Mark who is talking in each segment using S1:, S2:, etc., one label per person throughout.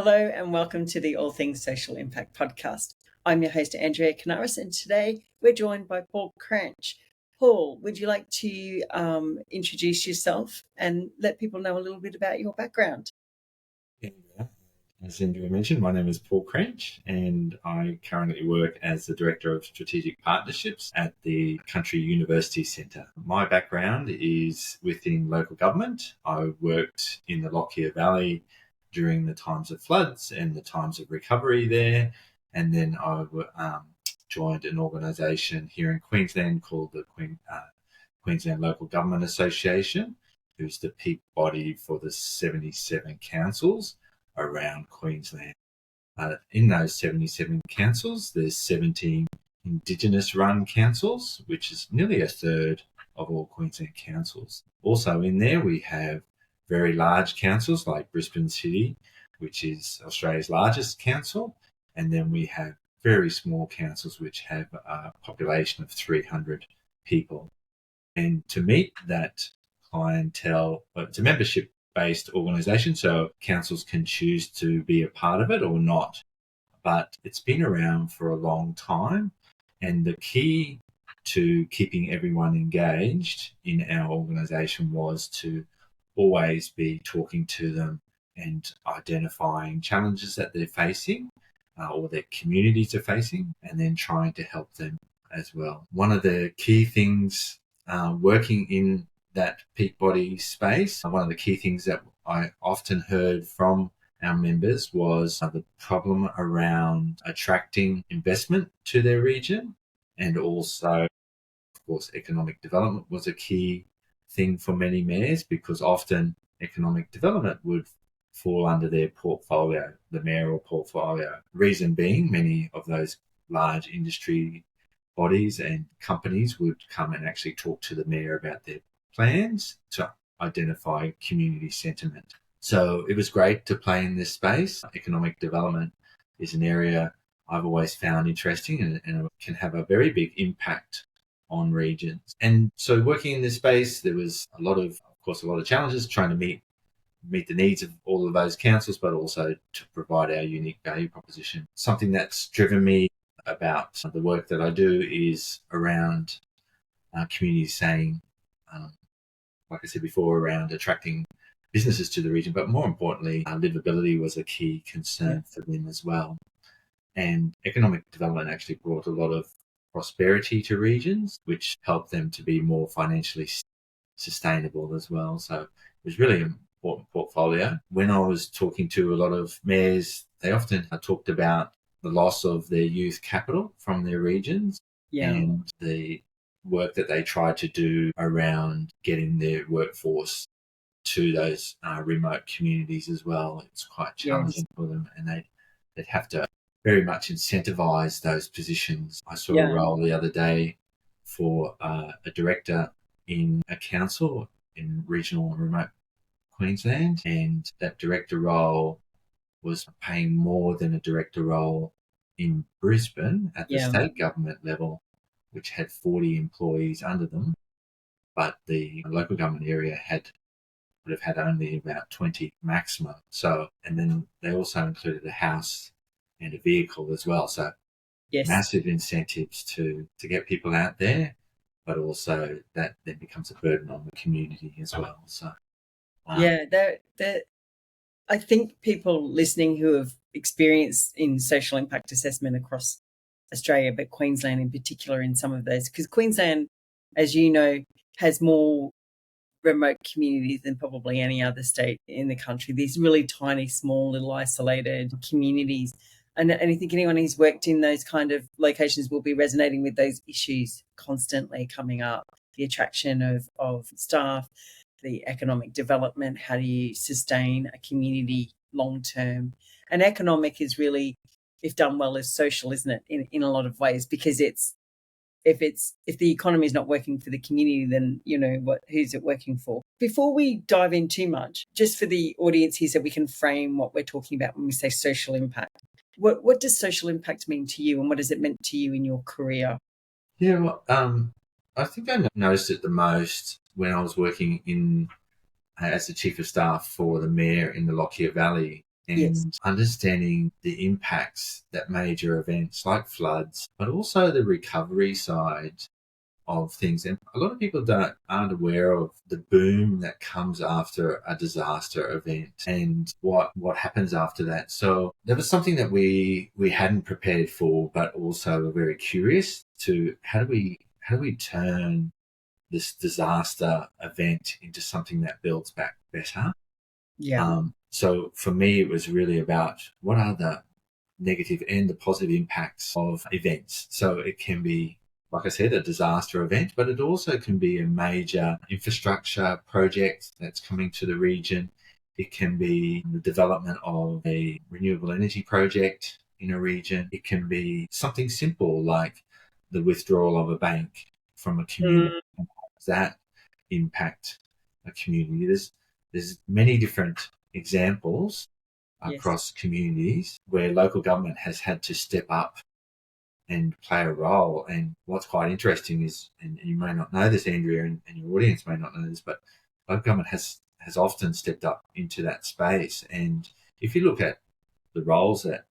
S1: Hello and welcome to the All Things Social Impact podcast. I'm your host, Andrea Kanaris, and today we're joined by Paul Cranch. Paul, would you like to introduce yourself and let people know a little bit about your background?
S2: Yeah. As Andrea mentioned, my name is Paul Cranch, and I currently work as the Director of Strategic Partnerships at the Country University Centre. My background is within local government. I worked in the Lockyer Valley during the times of floods and the times of recovery there, and then I joined an organisation here in Queensland called the Queensland Local Government Association, who's the peak body for the 77 councils around Queensland. In those 77 councils, there's 17 Indigenous-run councils, which is nearly a third of all Queensland councils. Also in there, we have very large councils like Brisbane City, which is Australia's largest council, and then we have very small councils which have a population of 300 people. And to meet that clientele, it's a membership-based organisation, so councils can choose to be a part of it or not. But it's been around for a long time, and the key to keeping everyone engaged in our organisation was to always be talking to them and identifying challenges that they're facing or their communities are facing, and then trying to help them as well. One of the key things working in that peak body space, one of the key things that I often heard from our members was the problem around attracting investment to their region, and also, of course, economic development was a key thing for many mayors, because often economic development would fall under their portfolio, the mayoral portfolio. Reason being, many of those large industry bodies and companies would come and actually talk to the mayor about their plans to identify community sentiment. So it was great to play in this space. Economic development is an area I've always found interesting and can have a very big impact on regions. And so working in this space, there was a lot of challenges trying to meet the needs of all of those councils, but also to provide our unique value proposition. Something that's driven me about the work that I do is around communities saying, like I said before, around attracting businesses to the region, but more importantly, livability was a key concern for them as well. And economic development actually brought a lot of prosperity to regions, which helped them to be more financially sustainable as well. So it was really an important portfolio. When I was talking to a lot of mayors, they often talked about the loss of their youth capital from their regions and the work that they tried to do around getting their workforce to those remote communities as well. It's quite challenging for them, and they'd have to very much incentivize those positions. I saw a role the other day for a director in a council in regional and remote Queensland, and that director role was paying more than a director role in Brisbane at the state government level, which had 40 employees under them, but the local government area would have had only about 20 maximum. So, and then they also included a house and a vehicle as well. So massive incentives to get people out there, but also that then becomes a burden on the community as well. So
S1: I think people listening who have experience in social impact assessment across Australia, but Queensland in particular in some of those, because Queensland, as you know, has more remote communities than probably any other state in the country. These really tiny, small, little isolated communities. And I think anyone who's worked in those kind of locations will be resonating with those issues constantly coming up. The attraction of staff, the economic development, how do you sustain a community long term? And economic is really, if done well, is social, isn't it? In a lot of ways, because if the economy is not working for the community, then who's it working for? Before we dive in too much, just for the audience here, so we can frame what we're talking about when we say social impact. What does social impact mean to you, and what has it meant to you in your career?
S2: Yeah, well, I think I noticed it the most when I was working as the chief of staff for the mayor in the Lockyer Valley.
S1: Yes.
S2: and understanding the impacts that major events like floods, but also the recovery side of things. And a lot of people aren't aware of the boom that comes after a disaster event and what happens after that. So that was something that we hadn't prepared for, but also were very curious to how do we turn this disaster event into something that builds back better.
S1: Yeah.
S2: So for me, it was really about what are the negative and the positive impacts of events. So it can be, like I said, a disaster event, but it also can be a major infrastructure project that's coming to the region. It can be the development of a renewable energy project in a region. It can be something simple like the withdrawal of a bank from a community.
S1: Mm,
S2: How does that impact a community? There's many different examples
S1: yes.
S2: across communities where local government has had to step up and play a role. And what's quite interesting is, and you may not know this, Andrea, and your audience may not know this, but local government has often stepped up into that space. And if you look at the roles that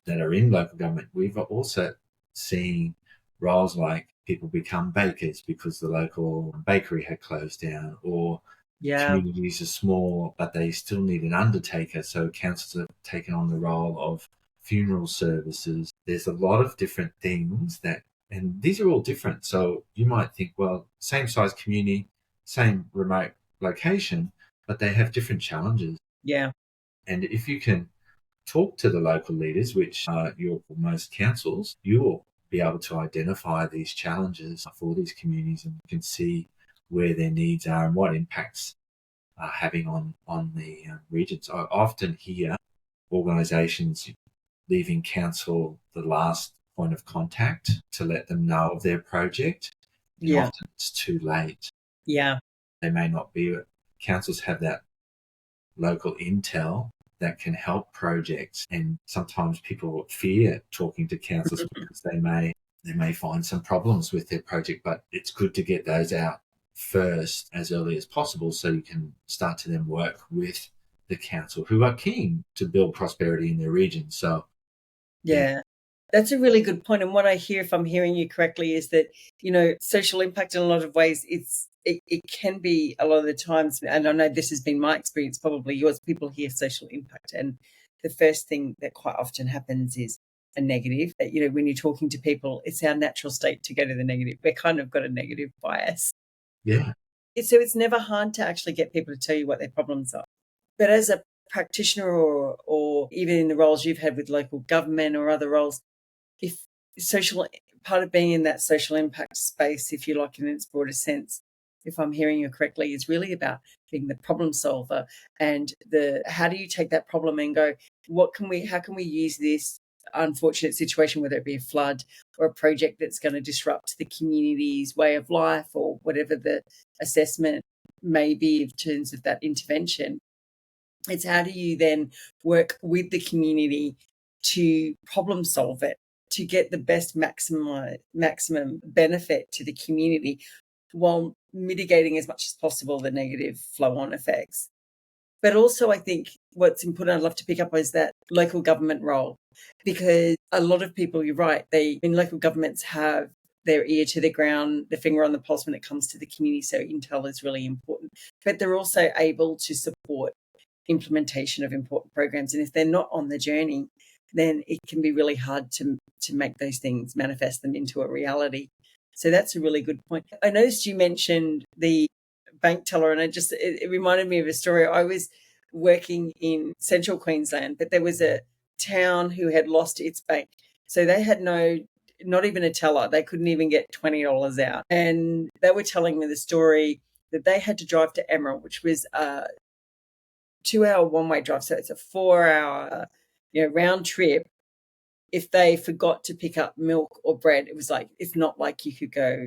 S2: are in local government, we've also seen roles like people become bakers because the local bakery had closed down, or
S1: Yeah.
S2: communities are small, but they still need an undertaker. So councils have taken on the role of funeral services. There's a lot of different things and these are all different. So you might think, well, same size community, same remote location, but they have different challenges.
S1: Yeah.
S2: And if you can talk to the local leaders, which are most councils, you will be able to identify these challenges for these communities, and you can see where their needs are and what impacts are having on the regions. I often hear organisations leaving council the last point of contact to let them know of their project, and
S1: Yeah.
S2: often it's too late.
S1: Yeah.
S2: They may not be. Councils have that local intel that can help projects, and sometimes people fear talking to councils because they may find some problems with their project, but it's good to get those out first as early as possible so you can start to then work with the council who are keen to build prosperity in their region. So yeah.
S1: Yeah. That's a really good point. And what I hear, if I'm hearing you correctly, is that, social impact in a lot of ways, it can be a lot of the times, and I know this has been my experience, probably yours, people hear social impact. And the first thing that quite often happens is a negative. When you're talking to people, it's our natural state to go to the negative. We're kind of got a negative bias.
S2: Yeah.
S1: So it's never hard to actually get people to tell you what their problems are. But as a practitioner or even in the roles you've had with local government or other roles, if part of being in that social impact space, if you like, in its broader sense, if I'm hearing you correctly, is really about being the problem solver and how do you take that problem and go, how can we use this unfortunate situation, whether it be a flood or a project that's going to disrupt the community's way of life or whatever the assessment may be in terms of that intervention. It's how do you then work with the community to problem solve it, to get the best maximum benefit to the community while mitigating as much as possible the negative flow-on effects. But also, I think what's important, I'd love to pick up, is that local government role, because a lot of people, you're right, local governments have their ear to the ground, the finger on the pulse when it comes to the community, so intel is really important. But they're also able to support implementation of important programs. And if they're not on the journey, then it can be really hard to make those things, manifest them into a reality. So that's a really good point. I noticed you mentioned the bank teller, and it reminded me of a story. I was working in central Queensland, but there was a town who had lost its bank. So they had not even a teller. They couldn't even get $20 out. And they were telling me the story that they had to drive to Emerald, which was 2-hour one-way drive. So it's a 4-hour, round trip. If they forgot to pick up milk or bread, it's not like you could go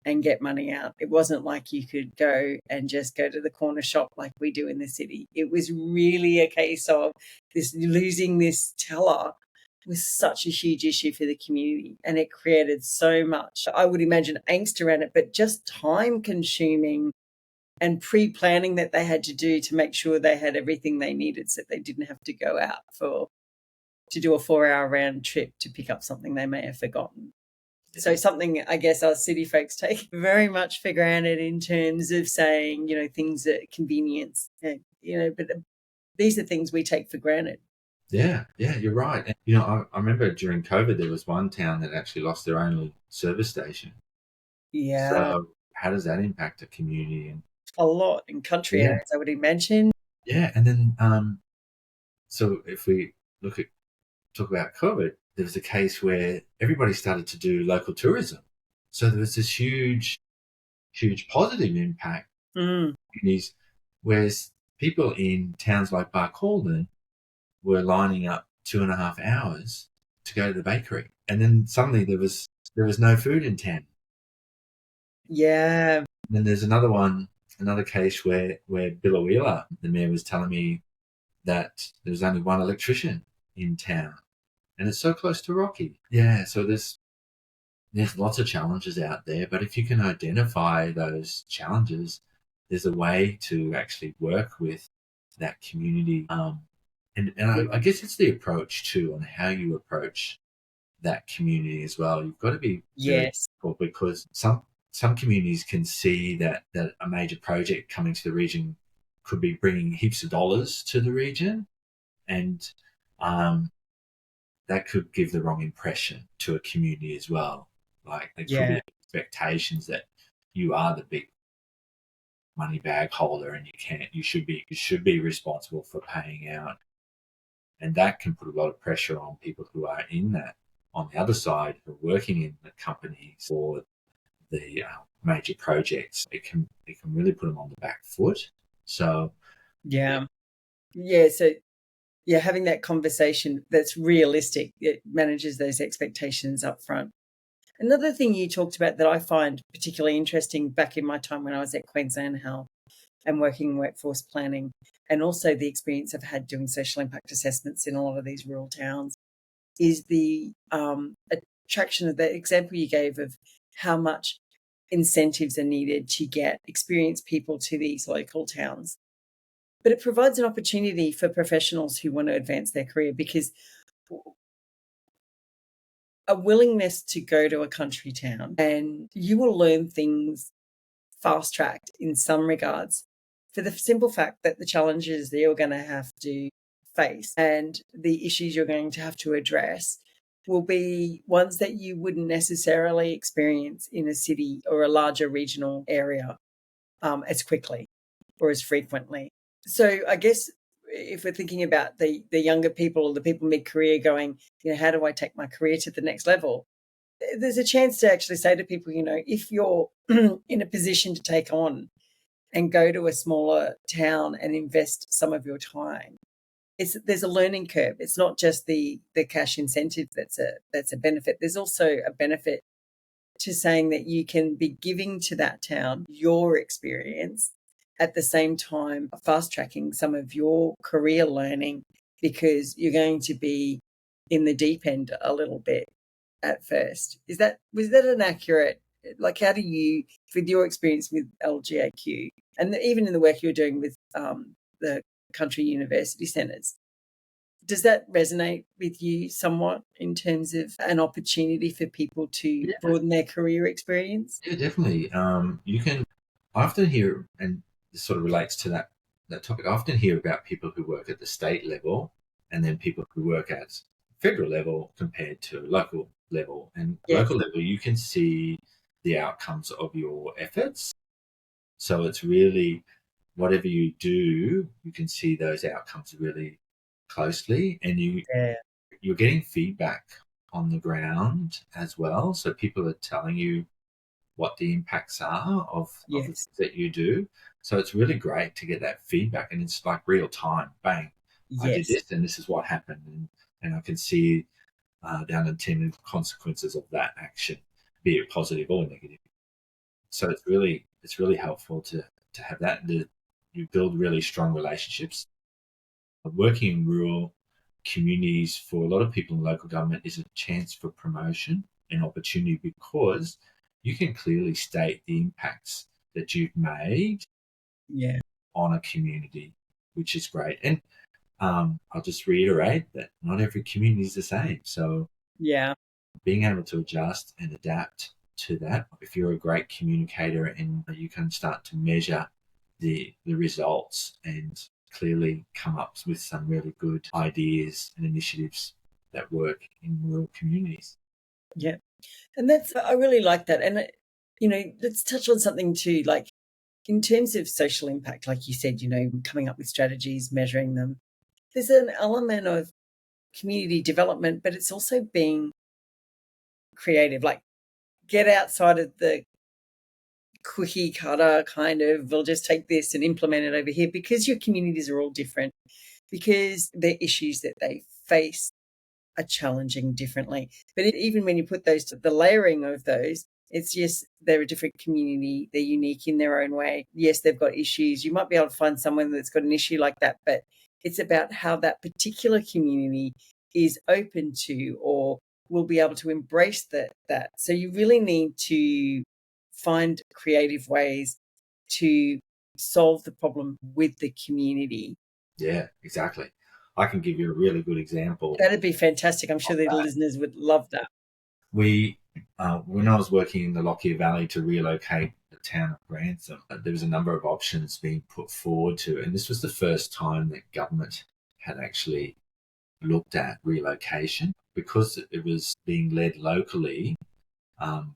S1: and get money out. It wasn't like you could go and just go to the corner shop like we do in the city. It was really a case of losing this teller was such a huge issue for the community, and it created so much, I would imagine, angst around it, but just time consuming and pre-planning that they had to do to make sure they had everything they needed so they didn't have to go out to do a 4-hour round trip to pick up something they may have forgotten. So something I guess us city folks take very much for granted in terms of saying, things are convenience, but these are things we take for granted.
S2: Yeah, you're right. And, I remember during COVID, there was one town that actually lost their only service station.
S1: Yeah.
S2: So how does that impact a community? And
S1: a lot in country areas, I would imagine.
S2: Yeah, and then so if we talk about COVID, there was a case where everybody started to do local tourism. So there was this huge positive impact on communities, whereas people in towns like Barcaldine were lining up 2.5 hours to go to the bakery. And then suddenly there was no food in town.
S1: Yeah.
S2: And then there's another case where Billawheeler, the mayor, was telling me that there was only one electrician in town. And it's so close to Rocky. Yeah, so there's lots of challenges out there, but if you can identify those challenges, there's a way to actually work with that community. And I guess it's the approach too, on how you approach that community as well. You've got to be very careful, because some communities can see that a major project coming to the region could be bringing heaps of dollars to the region, and that could give the wrong impression to a community as well. Like, there could be expectations that you are the big money bag holder and you should be responsible for paying out. And that can put a lot of pressure on people who are in that, on the other side, who are working in the companies or the major projects. It can really put them on the back foot. So
S1: so having that conversation that's realistic, it manages those expectations up front. Another thing you talked about that I find particularly interesting back in my time when I was at Queensland Health and working in workforce planning, and also the experience I've had doing social impact assessments in a lot of these rural towns, is the attraction of the example you gave of how much incentives are needed to get experienced people to these local towns. But it provides an opportunity for professionals who want to advance their career, because a willingness to go to a country town and you will learn things fast-tracked in some regards, for the simple fact that the challenges that you're going to have to face and the issues you're going to have to address will be ones that you wouldn't necessarily experience in a city or a larger regional area as quickly or as frequently. So I guess if we're thinking about the younger people or the people mid-career going, how do I take my career to the next level? There's a chance to actually say to people, if you're in a position to take on and go to a smaller town and invest some of your time, there's a learning curve. It's not just the cash incentive that's a benefit. There's also a benefit to saying that you can be giving to that town your experience, at the same time fast tracking some of your career learning, because you're going to be in the deep end a little bit at first. Was that an accurate, like, how do you, with your experience with LGAQ and even in the work you're doing with the country university centres, does that resonate with you somewhat in terms of an opportunity for people to broaden their career experience?
S2: Yeah, definitely. I often hear, and this sort of relates to that topic, I often hear about people who work at the state level and then people who work at federal level compared to local level. And local level, you can see the outcomes of your efforts. So it's really, whatever you do, you can see those outcomes really closely, and you're getting feedback on the ground as well. So people are telling you what the impacts are of the things that you do. So it's really great to get that feedback, and it's like real time. Bang, I did this, and this is what happened, and I can see the unintended consequences of that action, be it positive or negative. So it's really helpful to have that. You build really strong relationships. Working in rural communities for a lot of people in local government is a chance for promotion and opportunity, because you can clearly state the impacts that you've made
S1: Yeah.
S2: on a community, which is great. And I'll just reiterate that not every community is the same. So
S1: Yeah.
S2: being able to adjust and adapt to that, if you're a great communicator and you can start to measure the results and clearly come up with some really good ideas and initiatives that work in rural communities.
S1: Yeah. And I really like that. And, let's touch on something too, like in terms of social impact, like you said, coming up with strategies, measuring them. There's an element of community development, but it's also being creative, like get outside of the cookie cutter kind of, we'll just take this and implement it over here, because your communities are all different, because the issues that they face are challenging differently. But even when you put those to the layering of those, it's just they're a different community. They're unique in their own way. Yes, they've got issues. You might be able to find someone that's got an issue like that, but it's about how that particular community is open to or will be able to embrace that. So you really need to find creative ways to solve the problem with the community.
S2: Yeah, exactly. I can give you a really good example.
S1: That'd be fantastic. I'm sure the listeners would love that.
S2: When I was working in the Lockyer Valley to relocate the town of Grantham, there was a number of options being put forward to, and this was the first time that government had actually looked at relocation because it was being led locally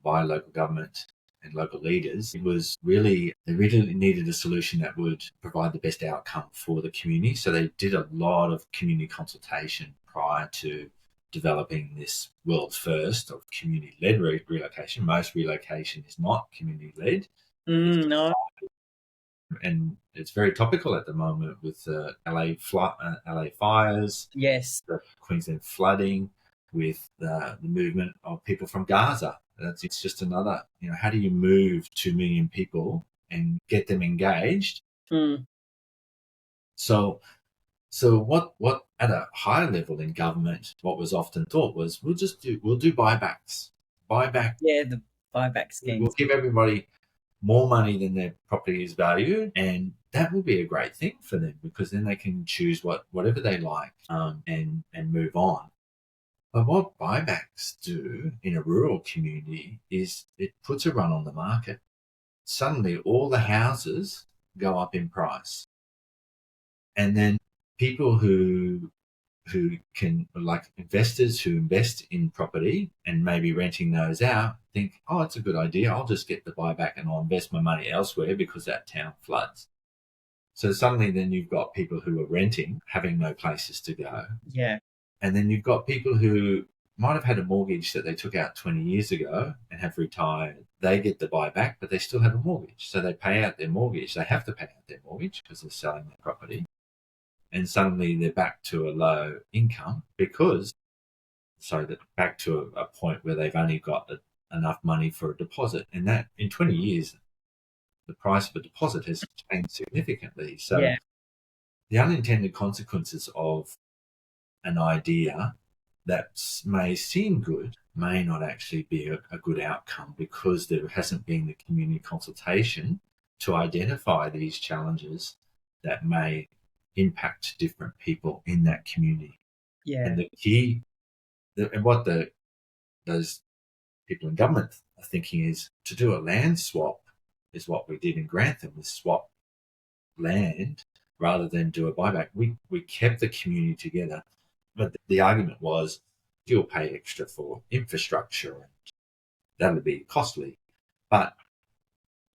S2: by local government and local leaders. They really needed a solution that would provide the best outcome for the community. So they did a lot of community consultation prior to developing this world first of community-led relocation. Most relocation is not community-led.
S1: No.
S2: And it's very topical at the moment with the LA fires,
S1: Yes.
S2: the Queensland flooding, with the movement of people from Gaza. It's just another, how do you move 2 million people and get them engaged? So what at a higher level in government, what was often thought was we'll do buybacks.
S1: Yeah, the buyback schemes.
S2: We'll give everybody more money than their property is valued, and that will be a great thing for them because then they can choose whatever they like and move on. But what buybacks do in a rural community is it puts a run on the market. Suddenly all the houses go up in price. And then people who can, like investors who invest in property and maybe renting those out, think, oh, it's a good idea. I'll just get the buyback and I'll invest my money elsewhere because that town floods. So suddenly then you've got people who are renting, having no places to go.
S1: Yeah.
S2: And then you've got people who might have had a mortgage that they took out 20 years ago and have retired. They get the buyback, but they still have a mortgage. So they pay out their mortgage. They have to pay out their mortgage because they're selling their property. And suddenly they're back to a low income back to a point where they've only got enough money for a deposit. And that in 20 years, the price of a deposit has changed significantly. So the unintended consequences of an idea that may seem good may not actually be a good outcome because there hasn't been the community consultation to identify these challenges that may impact different people in that community.
S1: Yeah.
S2: And the key, and what those people in government are thinking is to do a land swap is what we did in Grantham, was swap land rather than do a buyback. We kept the community together. But the argument was you'll pay extra for infrastructure and that would be costly. But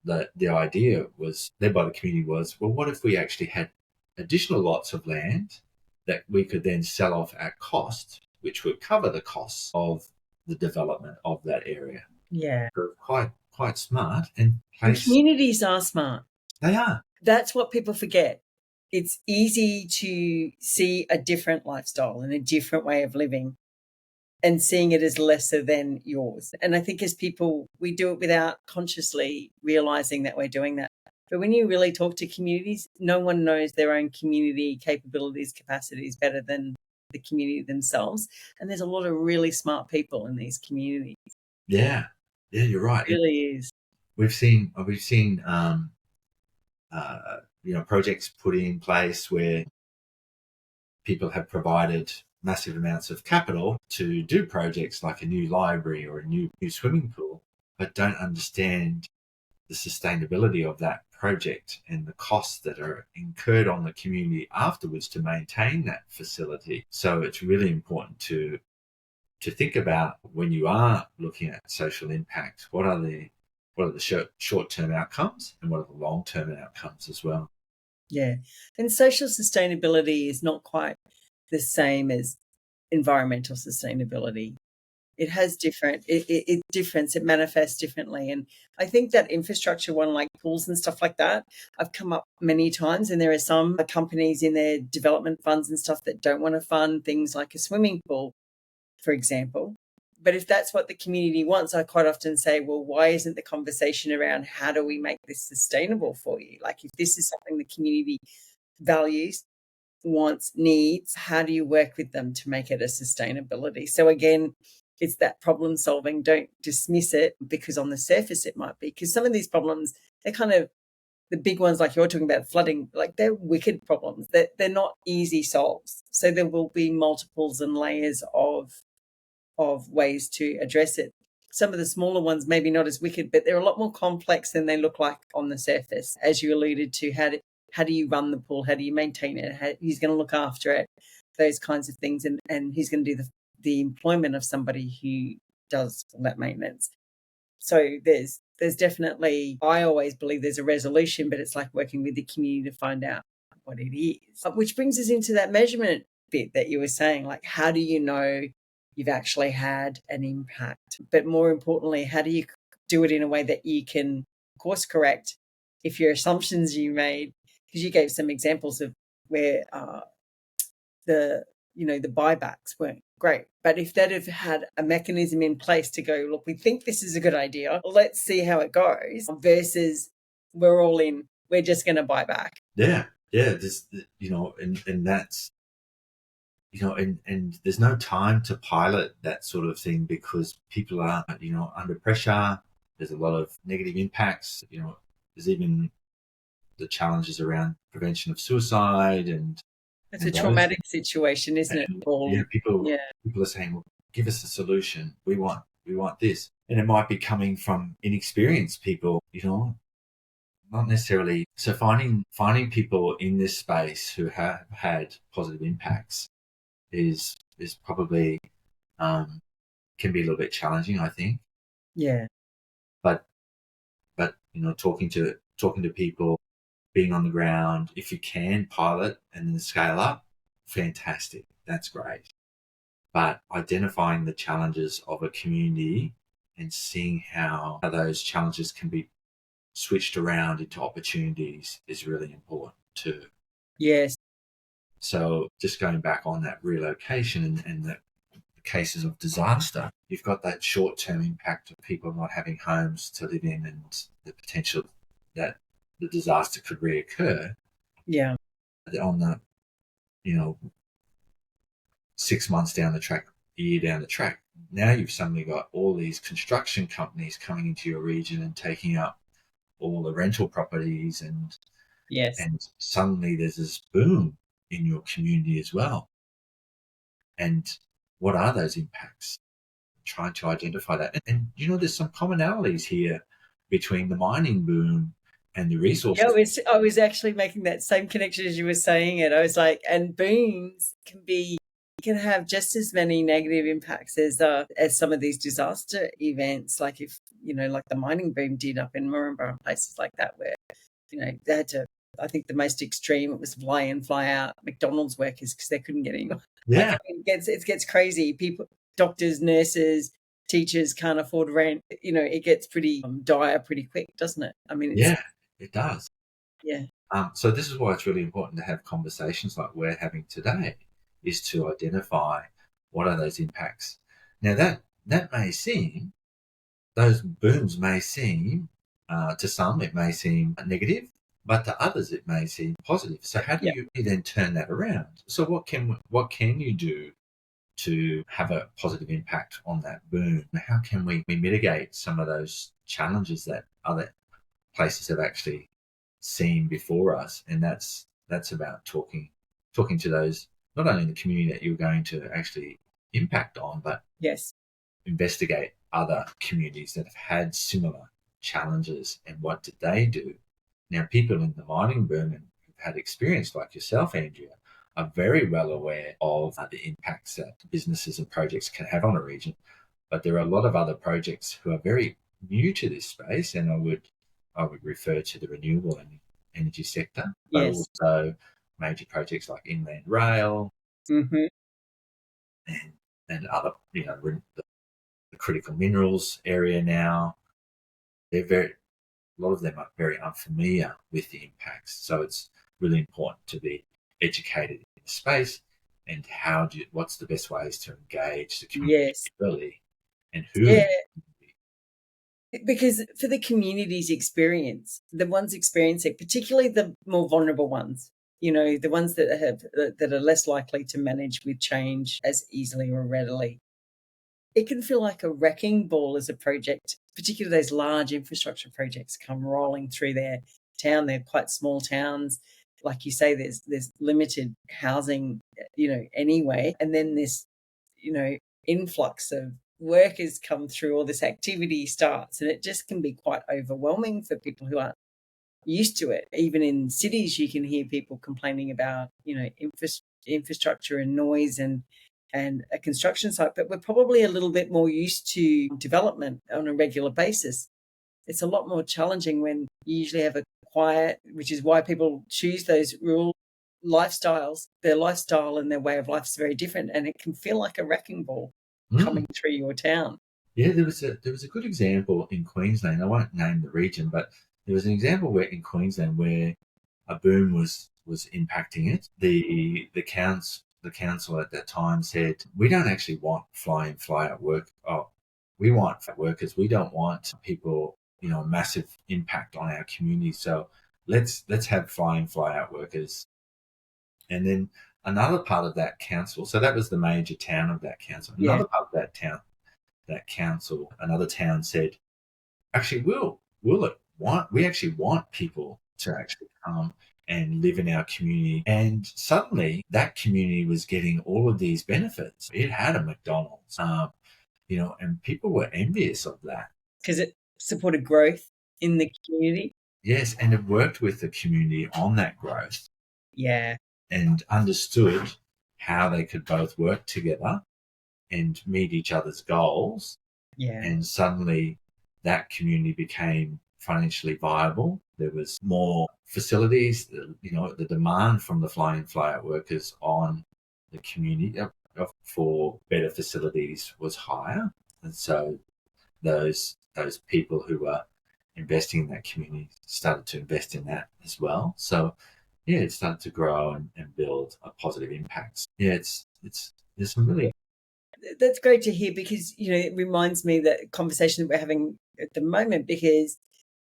S2: the idea was led by the community was, well, what if we actually had additional lots of land that we could then sell off at cost, which would cover the costs of the development of that area.
S1: Yeah.
S2: So quite smart. And
S1: communities are smart.
S2: They are.
S1: That's what people forget. It's easy to see a different lifestyle and a different way of living and seeing it as lesser than yours. And I think as people, we do it without consciously realizing that we're doing that. But when you really talk to communities, no one knows their own community capabilities, capacities better than the community themselves. And there's a lot of really smart people in these communities.
S2: Yeah, you're right.
S1: It really is.
S2: We've seen projects put in place where people have provided massive amounts of capital to do projects like a new library or a new swimming pool, but don't understand the sustainability of that project and the costs that are incurred on the community afterwards to maintain that facility. So it's really important to think about, when you are looking at social impact, what are the short-term outcomes and what are the long-term outcomes as well.
S1: Yeah. And social sustainability is not quite the same as environmental sustainability. It has it manifests differently. And I think that infrastructure one, like pools and stuff like that, I've come up many times, and there are some companies in their development funds and stuff that don't want to fund things like a swimming pool, for example. But if that's what the community wants, I quite often say, well, why isn't the conversation around how do we make this sustainable for you? Like, if this is something the community values, wants, needs, how do you work with them to make it a sustainability? So again, it's that problem solving. Don't dismiss it because on the surface it might be, because some of these problems, they're kind of the big ones, like you're talking about flooding, like they're wicked problems. They're not easy solves. So there will be multiples and layers of ways to address it. Some of the smaller ones maybe not as wicked, but they're a lot more complex than they look like on the surface. As you alluded to, how do you run the pool? How do you maintain it? Who's going to look after it? Those kinds of things. And who's going to do the employment of somebody who does all that maintenance? So there's definitely, I always believe there's a resolution, but it's like working with the community to find out what it is. Which brings us into that measurement bit that you were saying, like, how do you know you've actually had an impact? But more importantly, how do you do it in a way that you can course correct if your assumptions you made, because you gave some examples of where the buybacks weren't great. But if they'd have had a mechanism in place to go, look, we think this is a good idea, let's see how it goes, versus we're all in, we're just going to buy back.
S2: Yeah. This, and that's, and there's no time to pilot that sort of thing because people are, under pressure. There's a lot of negative impacts. There's even the challenges around prevention of suicide and
S1: it's a traumatic situation, isn't it?
S2: People are saying, well, give us a solution. We want this. And it might be coming from inexperienced people, not necessarily. So finding people in this space who have had positive impacts is probably can be a little bit challenging, I think.
S1: Yeah.
S2: But talking to people, being on the ground, if you can pilot and then scale up, fantastic. That's great. But identifying the challenges of a community and seeing how those challenges can be switched around into opportunities is really important too.
S1: Yes.
S2: So just going back on that relocation and the cases of disaster, you've got that short-term impact of people not having homes to live in and the potential that the disaster could reoccur.
S1: Yeah.
S2: On the, 6 months down the track, a year down the track, now you've suddenly got all these construction companies coming into your region and taking up all the rental properties, and
S1: yes,
S2: and suddenly there's this boom in your community as well. And what are those impacts? Trying to identify that. And there's some commonalities here between the mining boom and the resources.
S1: Yeah, I was actually making that same connection as you were saying it. I was like, and booms can have just as many negative impacts as some of these disaster events. Like if, like the mining boom did up in Moranbah and places like that, where, they had to, I think the most extreme, it was fly in, fly out McDonald's workers because they couldn't get anyone.
S2: Yeah.
S1: Like, it gets crazy. People, doctors, nurses, teachers can't afford rent. It gets pretty dire pretty quick, doesn't it? I mean,
S2: it does.
S1: Yeah.
S2: So this is why it's really important to have conversations like we're having today, is to identify what are those impacts. Now that may seem, those booms may seem, to some it may seem negative, but to others it may seem positive. So how do you then turn that around? So what can you do to have a positive impact on that boom? How can we mitigate some of those challenges that other places have actually seen before us, and that's about talking to those, not only in the community that you're going to actually impact on, but
S1: Yes.
S2: investigate other communities that have had similar challenges and what did they do. Now, people in the mining boom and who've had experience like yourself, Andrea, are very well aware of the impacts that businesses and projects can have on a region. But there are a lot of other projects who are very new to this space, and I would refer to the renewable energy sector, but
S1: Yes.
S2: also major projects like inland rail
S1: Mm-hmm.
S2: and other, the critical minerals area now. A lot of them are very unfamiliar with the impacts. So it's really important to be educated in the space and what's the best ways to engage the community
S1: Yes.
S2: early and who.
S1: Yeah. Because for the community's experience, the ones experiencing, particularly the more vulnerable ones, the ones that are less likely to manage with change as easily or readily, it can feel like a wrecking ball as a project, particularly those large infrastructure projects come rolling through their town. They're quite small towns. Like you say, there's limited housing, anyway. And then this, influx of workers come through, all this activity starts, and it just can be quite overwhelming for people who aren't used to it. Even in cities, you can hear people complaining about, infrastructure and noise and a construction site, but we're probably a little bit more used to development on a regular basis. It's a lot more challenging when you usually have a quiet, which is why people choose those rural lifestyles. Their lifestyle and their way of life is very different, and it can feel like a wrecking ball coming through your town.
S2: Yeah, there was a good example in Queensland. I won't name the region, but there was an example in Queensland where a boom was impacting it. The council at that time said, we don't actually want fly in, fly out work. Oh, we want workers. We don't want people, a massive impact on our community. So let's have fly in, fly out workers. And then another part of that council, so that was the major town of that council.
S1: Yeah.
S2: Another part of that council, another town said, actually, we actually want people to actually come and live in our community. And suddenly that community was getting all of these benefits. It had a McDonald's, and people were envious of that.
S1: Because it supported growth in the community.
S2: Yes, and it worked with the community on that growth.
S1: Yeah.
S2: And understood how they could both work together and meet each other's goals.
S1: Yeah.
S2: And suddenly that community became financially viable. There was more facilities, the demand from the fly-in, fly-out workers on the community for better facilities was higher. And so those people who were investing in that community started to invest in that as well. So yeah, it started to grow and build a positive impact. Yeah, there's some really.
S1: That's great to hear, because it reminds me that conversation that we're having at the moment, because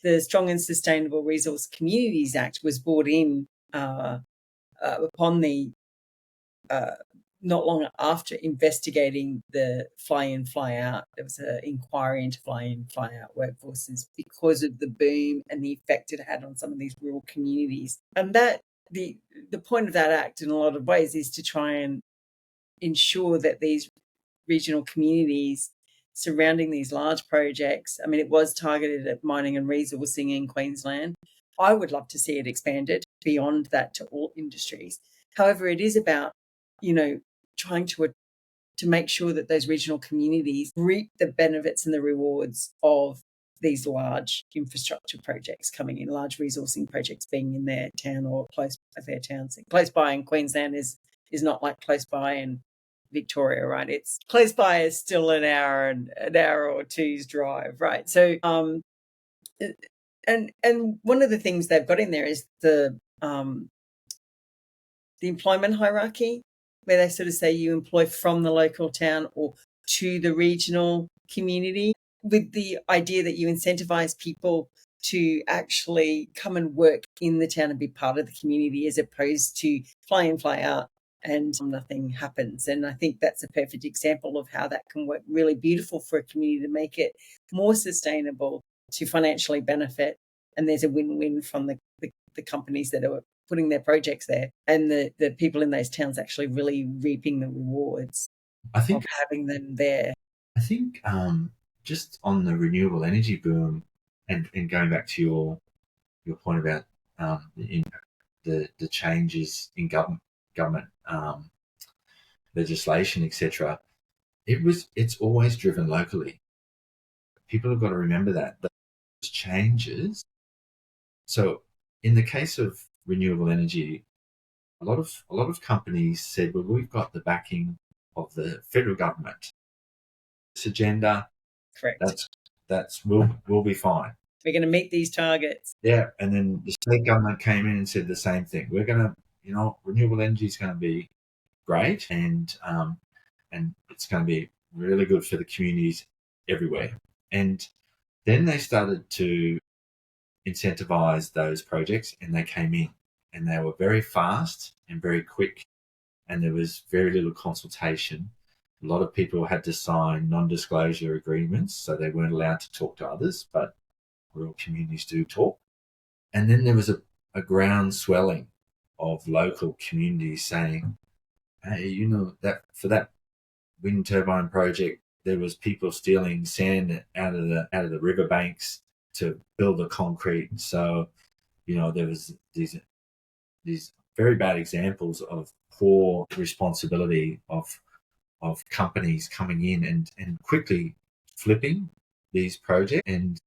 S1: the Strong and Sustainable Resource Communities Act was brought in upon the not long after investigating the fly-in, fly-out. There was an inquiry into fly-in, fly-out workforces because of the boom and the effect it had on some of these rural communities. And that the point of that act, in a lot of ways, is to try and ensure that these regional communities surrounding these large projects, I mean, it was targeted at mining and resourcing in Queensland. I would love to see it expanded beyond that to all industries. However, it is about, trying to make sure that those regional communities reap the benefits and the rewards of these large infrastructure projects coming in, large resourcing projects being in their town or close to their towns. Close by in Queensland is not like close by in Victoria, right? It's close by is still an hour or two's drive, right? So, and one of the things they've got in there is the employment hierarchy, where they sort of say you employ from the local town or to the regional community, with the idea that you incentivize people to actually come and work in the town and be part of the community, as opposed to fly in, fly out and nothing happens. And I think that's a perfect example of how that can work really beautiful for a community to make it more sustainable, to financially benefit. And there's a win-win from the the companies that are putting their projects there, and the people in those towns actually really reaping the rewards of having them there.
S2: I think just on the renewable energy boom, and going back to your point about the changes in government legislation, etc. It's always driven locally. People have got to remember that those changes. So in the case of renewable energy, a lot of companies said, well, we've got the backing of the federal government. This agenda,
S1: Correct.
S2: that's we'll be fine.
S1: We're going to meet these targets.
S2: Yeah, and then the state government came in and said the same thing. We're going to, renewable energy is going to be great, and it's going to be really good for the communities everywhere. And then they started to incentivize those projects, and they came in, and they were very fast and very quick, and there was very little consultation. A lot of people had to sign non-disclosure agreements, so they weren't allowed to talk to others, but rural communities do talk. And then there was a ground swelling of local communities saying, hey, that for that wind turbine project, there was people stealing sand out of the riverbanks to build the concrete. So, there was these very bad examples of poor responsibility of companies coming in and quickly flipping these projects. And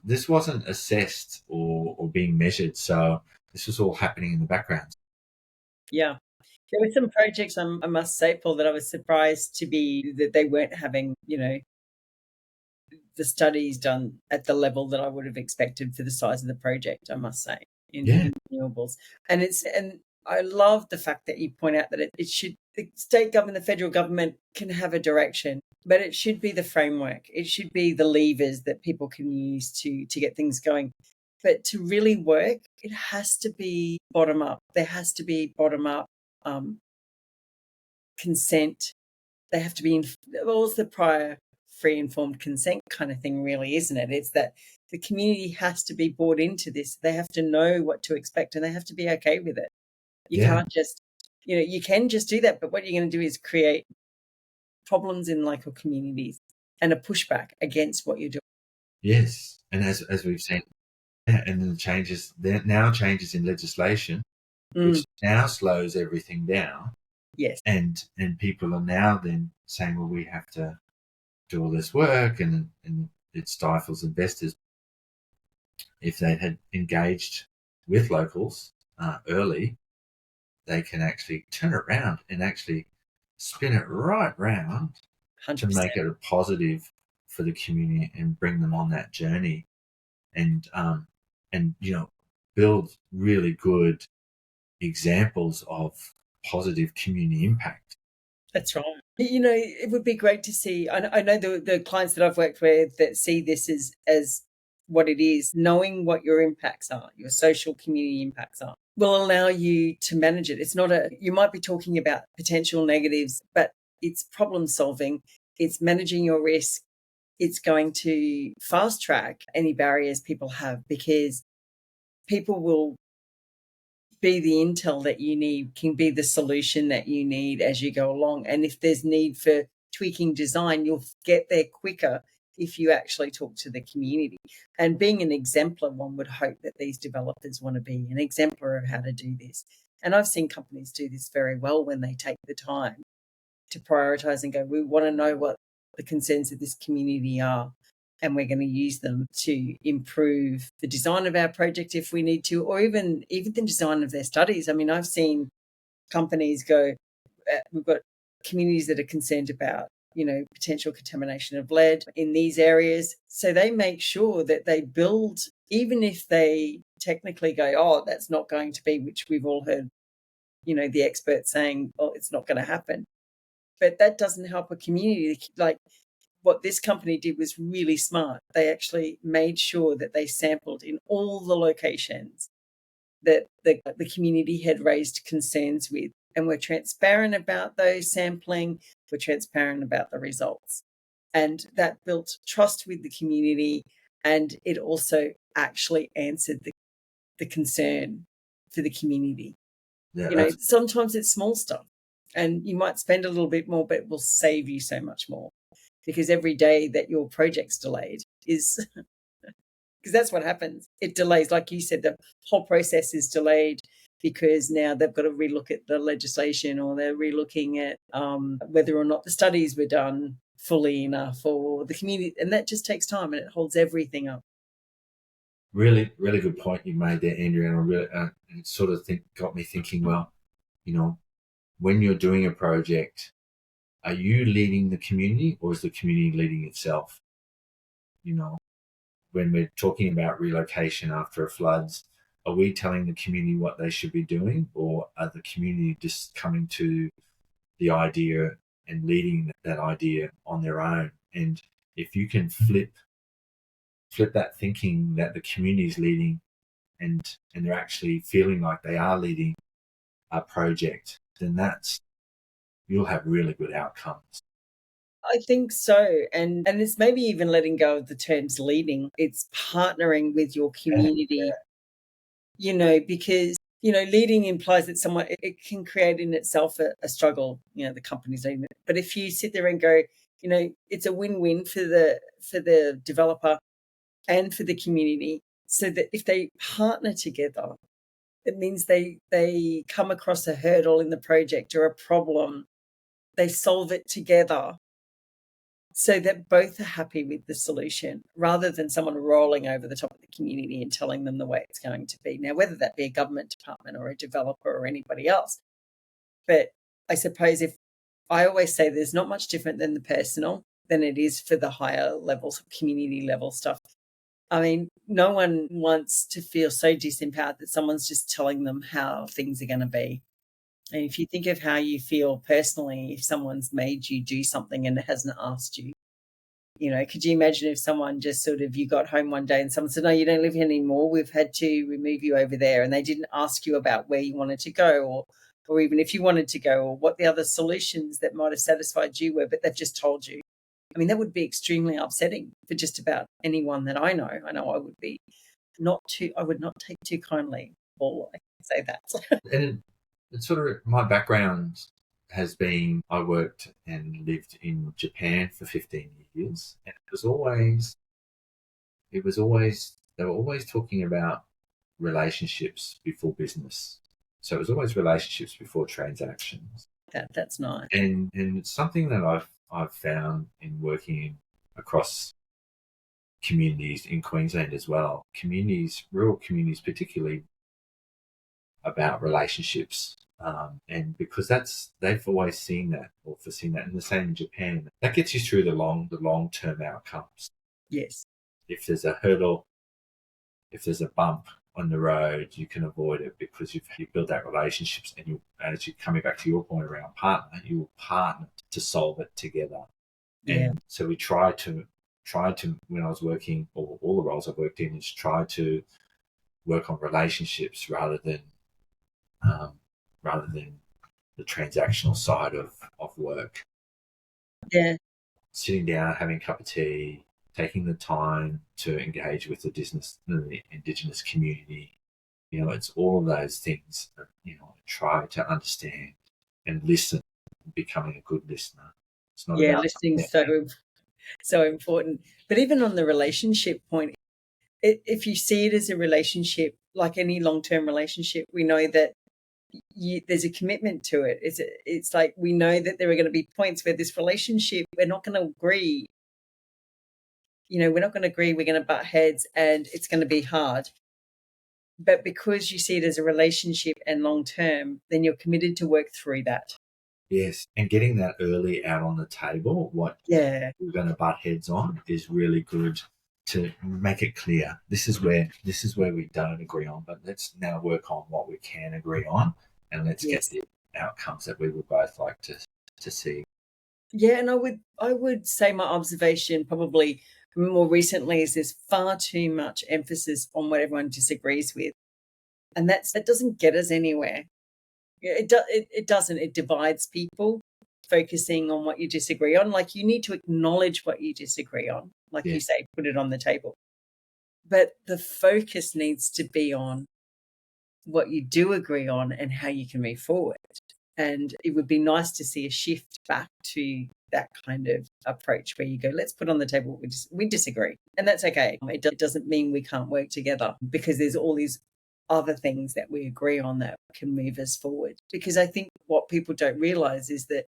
S2: this wasn't assessed or being measured. So this was all happening in the background.
S1: Yeah. There were some projects, I must say, Paul, that I was surprised that they weren't having, the studies done at the level that I would have expected for the size of the project, I must say, in renewables. And I love the fact that you point out that the state government, the federal government can have a direction, but it should be the framework. It should be the levers that people can use to get things going. But to really work, it has to be bottom up. There has to be bottom up consent. They have to be it's the prior free informed consent kind of thing, really, isn't it? It's that the community has to be bought into this. They have to know what to expect, and they have to be okay with it. You can't just, you can just do that, but what you're going to do is create problems in local communities and a pushback against what you're doing.
S2: Yes, and as we've seen, and then there are now changes in legislation, which now slows everything down.
S1: Yes.
S2: And people are now then saying, well, we have to do all this work, and it stifles investors. If they had engaged with locals early, they can actually turn it around and actually spin it right round 100%. To make it a positive for the community and bring them on that journey, and build really good examples of positive community impact.
S1: That's right. It would be great to see. I know the clients that I've worked with that see this as what it is, knowing what your impacts are, your social community impacts are, will allow you to manage it. It's not you might be talking about potential negatives, but it's problem solving. It's managing your risk. It's going to fast track any barriers people have, because people will be the intel that you need, can be the solution that you need as you go along. And if there's need for tweaking design, you'll get there quicker if you actually talk to the community. And being an exemplar, one would hope that these developers want to be an exemplar of how to do this. And I've seen companies do this very well when they take the time to prioritize and go, we want to know what the concerns of this community are, and we're going to use them to improve the design of our project if we need to, or even the design of their studies. I mean, I've seen companies go, we've got communities that are concerned about, potential contamination of lead in these areas. So they make sure that they build, even if they technically go, oh, that's not going to be, which we've all heard, the experts saying, oh, it's not going to happen. But that doesn't help a community. Like, what this company did was really smart. They actually made sure that they sampled in all the locations that the community had raised concerns with, and were transparent about those sampling, were transparent about the results. And that built trust with the community, and it also actually answered the concern for the community.
S2: Yeah,
S1: Sometimes it's small stuff and you might spend a little bit more, but it will save you so much more, because every day that your project's delayed is because that's what happens. It delays, like you said, the whole process is delayed because now they've got to relook at the legislation, or they're relooking at whether or not the studies were done fully enough, or the community, and that just takes time and it holds everything up.
S2: really, really good point you made there, Andrea. And I really, it sort of got me thinking. Well, when you're doing a project, are you leading the community or is the community leading itself? When we're talking about relocation after a floods, are we telling the community what they should be doing, or are the community just coming to the idea and leading that idea on their own? And if you can flip that thinking that the community is leading, and they're actually feeling like they are leading a project, then you'll have really good outcomes.
S1: I think so. And it's maybe even letting go of the terms leading. It's partnering with your community, because, leading implies that it can create in itself a struggle, the company's leading it. But if you sit there and go, it's a win-win for the developer and for the community, so that if they partner together, it means they come across a hurdle in the project or a problem, they solve it together, so that both are happy with the solution, rather than someone rolling over the top of the community and telling them the way it's going to be. Now, whether that be a government department or a developer or anybody else. But I suppose I always say there's not much different than the personal than it is for the higher levels of community level stuff. I mean, no one wants to feel so disempowered that someone's just telling them how things are going to be. And if you think of how you feel personally, if someone's made you do something and hasn't asked you, could you imagine if someone just you got home one day and someone said, no, you don't live here anymore, we've had to remove you over there, and they didn't ask you about where you wanted to go, or even if you wanted to go, or what the other solutions that might have satisfied you were, but they've just told you. I mean, that would be extremely upsetting for just about anyone that I know. I know I would be I would not take too kindly, Paul, I can say that.
S2: And it's sort of my background has been, I worked and lived in Japan for 15 years, and they were always talking about relationships before business. So it was always relationships before transactions.
S1: That's nice.
S2: And it's something that I've found in working across communities in Queensland as well. Rural communities particularly, about relationships. And because they've always seen that, or foreseen that, and the same in Japan. That gets you through the long-term outcomes.
S1: Yes.
S2: If there's a hurdle, if there's a bump on the road, you can avoid it because you've built that relationships, and as you're coming back to your point around partner, you will partner to solve it together.
S1: Yeah.
S2: And so we try to, when I was working, or all the roles I've worked in, is try to work on relationships rather than the transactional side of work.
S1: Yeah.
S2: Sitting down, having a cup of tea, taking the time to engage with the Indigenous community. It's all of those things that, try to understand and listen, becoming a good listener. It's not about
S1: listening so important. But even on the relationship point, if you see it as a relationship, like any long-term relationship, we know that there's a commitment to it. It's like we know that there are going to be points where this relationship, we're not going to agree. We're not going to agree. We're going to butt heads, and it's going to be hard. But because you see it as a relationship and long-term, then you're committed to work through that.
S2: Yes, and getting that early out on the table, what we're going to butt heads on, is really good to make it clear. This is where we don't agree on, but let's now work on what we can agree on, and let's get the outcomes that we would both like to see.
S1: Yeah, and I would say my observation probably more recently is there's far too much emphasis on what everyone disagrees with, and that doesn't get us anywhere. It doesn't. It divides people, focusing on what you disagree on. Like, you need to acknowledge what you disagree on. Like you say, put it on the table. but the focus needs to be on what you do agree on and how you can move forward. And it would be nice to see a shift back to that kind of approach where you go, let's put on the table, we disagree. And that's okay. It doesn't mean we can't work together, because there's all these other things that we agree on that can move us forward. Because I think what people don't realize is that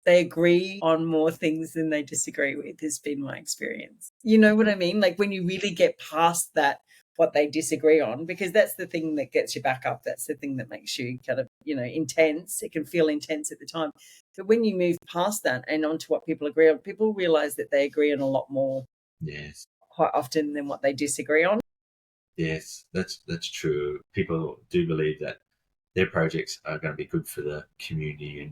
S1: they agree on more things than they disagree with, has been my experience. You know what I mean? Like when you really get past that, what they disagree on, because that's the thing that gets you back up. That's the thing that makes you kind of, intense. It can feel intense at the time. But when you move past that and onto what people agree on, people realize that they agree on a lot more,
S2: Yes,
S1: quite often, than what they disagree on.
S2: yes, that's true. People do believe that their projects are going to be good for the community,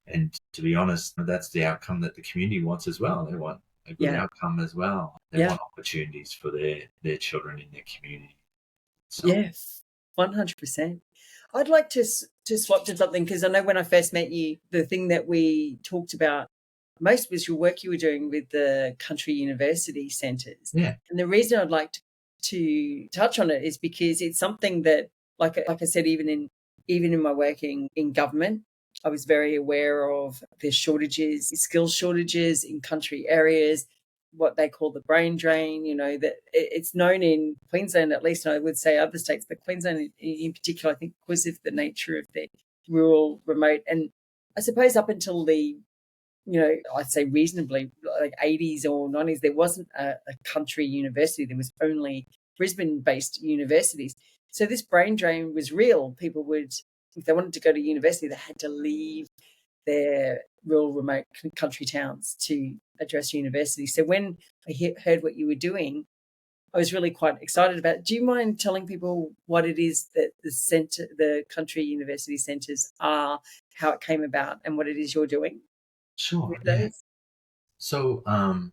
S2: and to be honest, that's the outcome that the community wants as well. They want a good outcome as well. They want opportunities for their children in their community. So.
S1: Yes, 100%. I'd like to swap to something, because I know when I first met you, the thing that we talked about most was your work you were doing with the country university centres.
S2: Yeah.
S1: And the reason I'd like to touch on it is because it's something that, like I said, even in my working in government, I was very aware of the skills shortages in country areas, what they call the brain drain, that it's known in Queensland, at least, and I would say other states, but Queensland in particular, I think, because of the nature of the rural, remote, and I suppose up until the, I'd say reasonably like 80s or 90s, there wasn't a country university. There was only Brisbane-based universities. So this brain drain was real. People would, if they wanted to go to university, they had to leave their rural, remote country towns to address university. So when I heard what you were doing, I was really quite excited about it. Do you mind telling people what it is that the country university centres are, how it came about, and what it is you're doing?
S2: Sure. Yeah. So I'll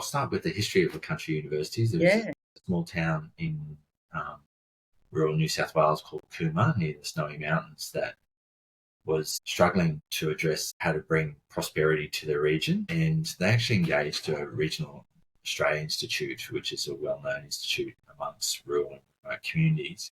S2: start with the history of the country universities. There was a small town in rural New South Wales called Cooma, near the Snowy Mountains, that was struggling to address how to bring prosperity to the region. And they actually engaged a regional Australia Institute, which is a well-known institute amongst rural communities,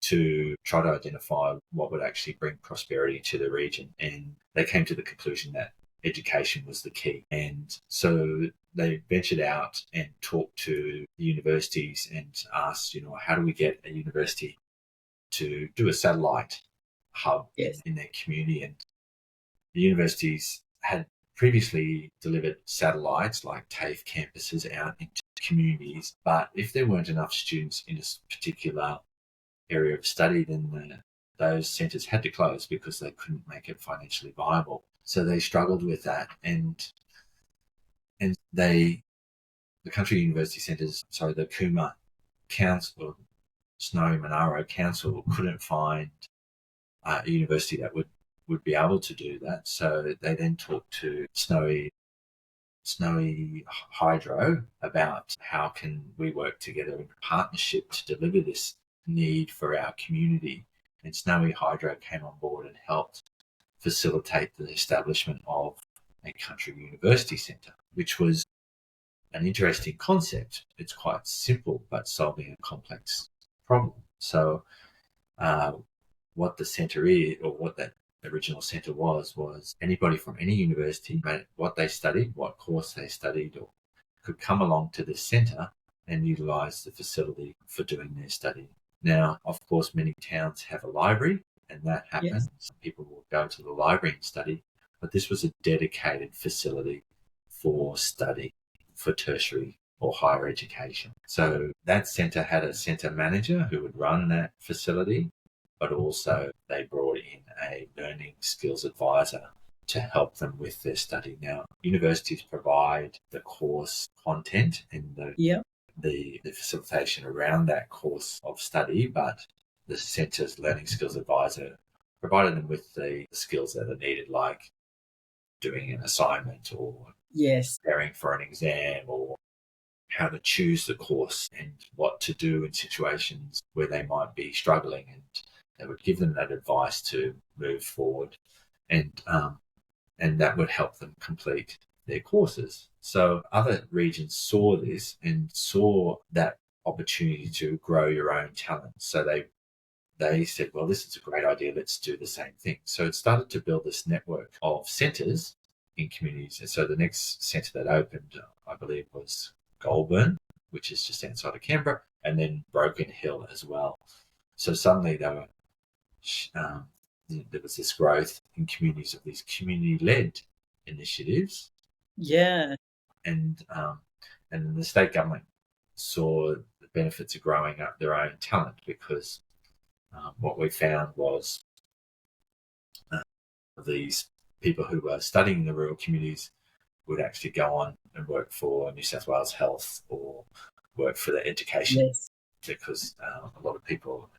S2: to try to identify what would actually bring prosperity to the region. And they came to the conclusion that education was the key. And so they ventured out and talked to the universities and asked, how do we get a university to do a satellite hub in their community? And the universities had previously delivered satellites like TAFE campuses out into communities, but if there weren't enough students in a particular area of study, then those centres had to close because they couldn't make it financially viable. So they struggled with that, and the country university centres, the Cooma Council, Snowy Monaro Council, couldn't find a university that would be able to do that. So they then talked to Snowy Hydro about how can we work together in partnership to deliver this need for our community. And Snowy Hydro came on board and helped facilitate the establishment of a country university centre, which was an interesting concept. It's quite simple, but solving a complex problem. So what the centre is, or what that original centre was anybody from any university, what they studied, what course they studied, or could come along to this centre and utilise the facility for doing their study. Now, of course, many towns have a library, and that happens. Some people will go to the library and study, but this was a dedicated facility for study, for tertiary or higher education. So that centre had a centre manager who would run that facility, but also they brought in a learning skills advisor to help them with their study. Now, universities provide the course content and the facilitation around that course of study, but the centre's learning skills advisor provided them with the skills that are needed, like doing an assignment or preparing for an exam, or how to choose the course and what to do in situations where they might be struggling, and they would give them that advice to move forward, and that would help them complete their courses. So other regions saw this and saw that opportunity to grow your own talent. So they said, well, this is a great idea. Let's do the same thing. So it started to build this network of centres in communities. And so the next centre that opened, I believe, was Goulburn, which is just outside of Canberra, and then Broken Hill as well. So suddenly there was this growth in communities of these community-led initiatives.
S1: Yeah.
S2: And the state government saw the benefits of growing up their own talent, because what we found was these people who were studying in the rural communities would actually go on and work for New South Wales Health or work for the education.
S1: Yes.
S2: Because a lot of people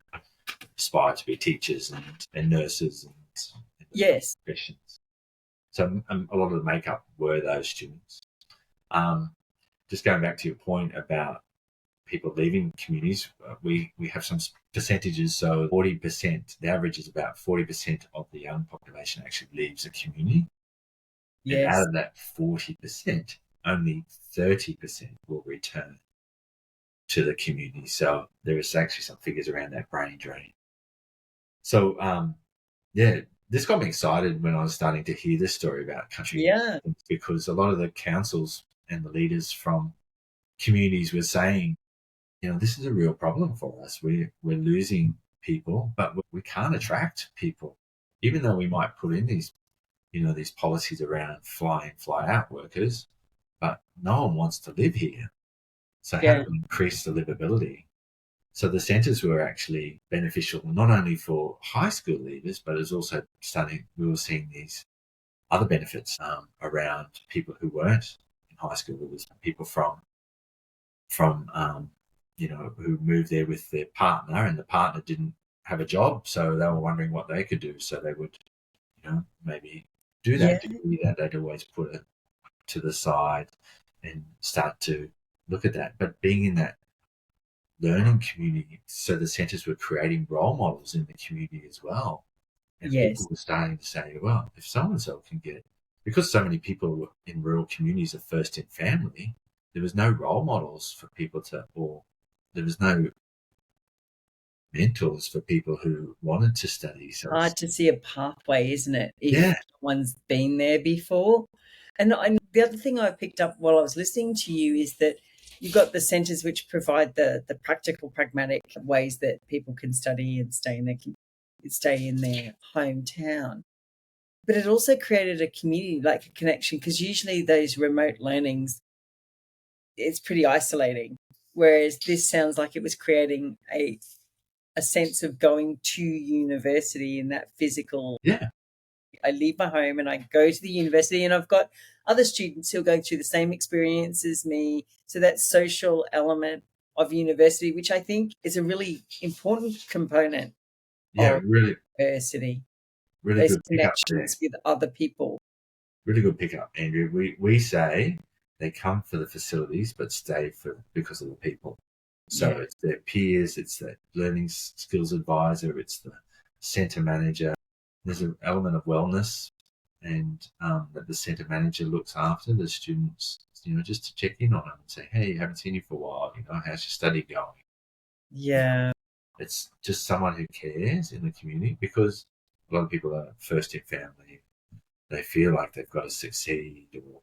S2: aspire to be teachers and nurses and
S1: Yes.
S2: professions. So a lot of the makeup were those students. Just going back to your point about people leaving communities, we have some percentages. So 40%, the average is about 40% of the young population actually leaves a community.
S1: Yes.
S2: And out of that 40%, only 30% will return to the community. So there is actually some figures around that brain drain. So, this got me excited when I was starting to hear this story about country.
S1: Yeah.
S2: Because a lot of the councils and the leaders from communities were saying, this is a real problem for us. We're losing people, but we can't attract people, even though we might put in these policies around fly in, fly out workers, but no one wants to live here. So how do we increase the livability? So the centres were actually beneficial not only for high school leavers, but it's also we were seeing these other benefits around people who weren't in high school. There was people from who moved there with their partner, and the partner didn't have a job, so they were wondering what they could do. So they would, maybe do that degree that they'd always put it to the side and start to look at that. But being in that learning community, so the centres were creating role models in the community as well. And people were starting to say, well, if so-and-so can get it, because so many people in rural communities are first in family, there was no role models for people there was no mentors for people who wanted to study. So
S1: hard to see a pathway, isn't it? If
S2: Yeah.
S1: someone's been there before. And the other thing I picked up while I was listening to you is that you've got the centres which provide the practical, pragmatic ways that people can study and stay in their hometown. But it also created a community, like a connection, because usually those remote learnings, it's pretty isolating. Whereas this sounds like it was creating a sense of going to university in that physical.
S2: Yeah.
S1: I leave my home and I go to the university, and I've got other students who are going through the same experience as me. So that social element of university, which I think is a really important component of university.
S2: Really
S1: Those
S2: good pickup there.
S1: connections with other people.
S2: Really good pickup, Andrew. We say they come for the facilities but stay because of the people. So it's their peers, it's the learning skills advisor, it's the centre manager. There's an element of wellness, and that the centre manager looks after the students, just to check in on them and say, hey, haven't seen you for a while, how's your study going?
S1: Yeah.
S2: It's just someone who cares in the community, because a lot of people are first in family. They feel like they've got to succeed, or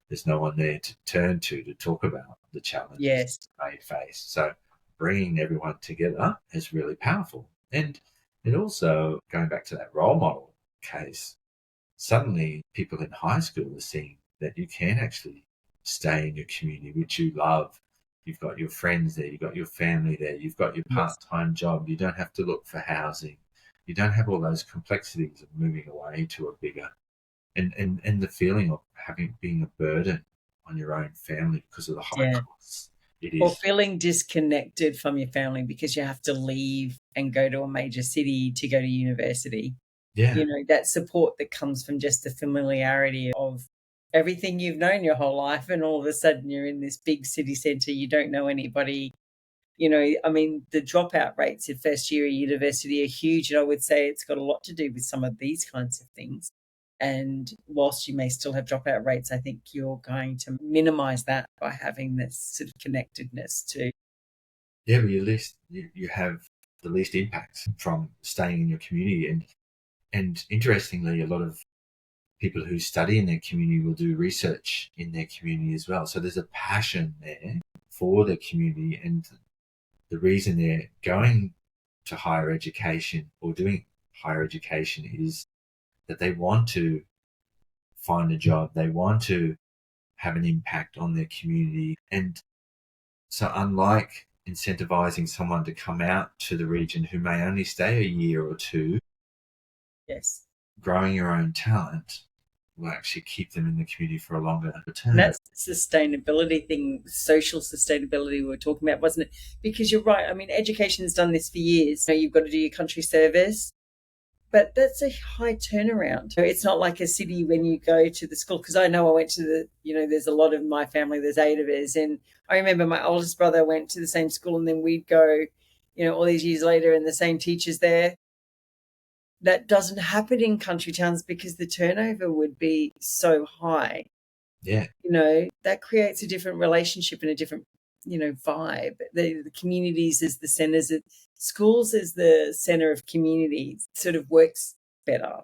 S2: there's no one there to turn to talk about the challenges they face. So bringing everyone together is really powerful. And it also, going back to that role model case, suddenly people in high school are seeing that you can actually stay in your community, which you love. You've got your friends there, you've got your family there, you've got your part-time job. You don't have to look for housing. You don't have all those complexities of moving away to a bigger, and the feeling of being a burden on your own family because of the high costs.
S1: Or feeling disconnected from your family because you have to leave and go to a major city to go to university.
S2: Yeah.
S1: That support that comes from just the familiarity of everything you've known your whole life, and all of a sudden you're in this big city centre, you don't know anybody. The dropout rates in first year of university are huge, and I would say it's got a lot to do with some of these kinds of things. And whilst you may still have dropout rates, I think you're going to minimize that by having this sort of connectedness to.
S2: Yeah, but you have the least impact from staying in your community. And interestingly, a lot of people who study in their community will do research in their community as well. So there's a passion there for the community, and the reason they're going to higher education or doing higher education is that they want to find a job, they want to have an impact on their community. And so unlike incentivizing someone to come out to the region who may only stay a year or two,
S1: Yes.
S2: growing your own talent will actually keep them in the community for a longer term.
S1: And that's the sustainability thing, social sustainability we were talking about, wasn't it? Because you're right. I mean, education has done this for years. You know, you've got to do your country service, but that's a high turnaround. It's not like a city when you go to the school, because I know I went to there's a lot of my family, there's 8 of us. And I remember my oldest brother went to the same school, and then we'd go, all these years later, and the same teachers there. That doesn't happen in country towns because the turnover would be so high.
S2: Yeah.
S1: That creates a different relationship and a different, vibe. The communities as the centers, schools as the center of communities sort of works better.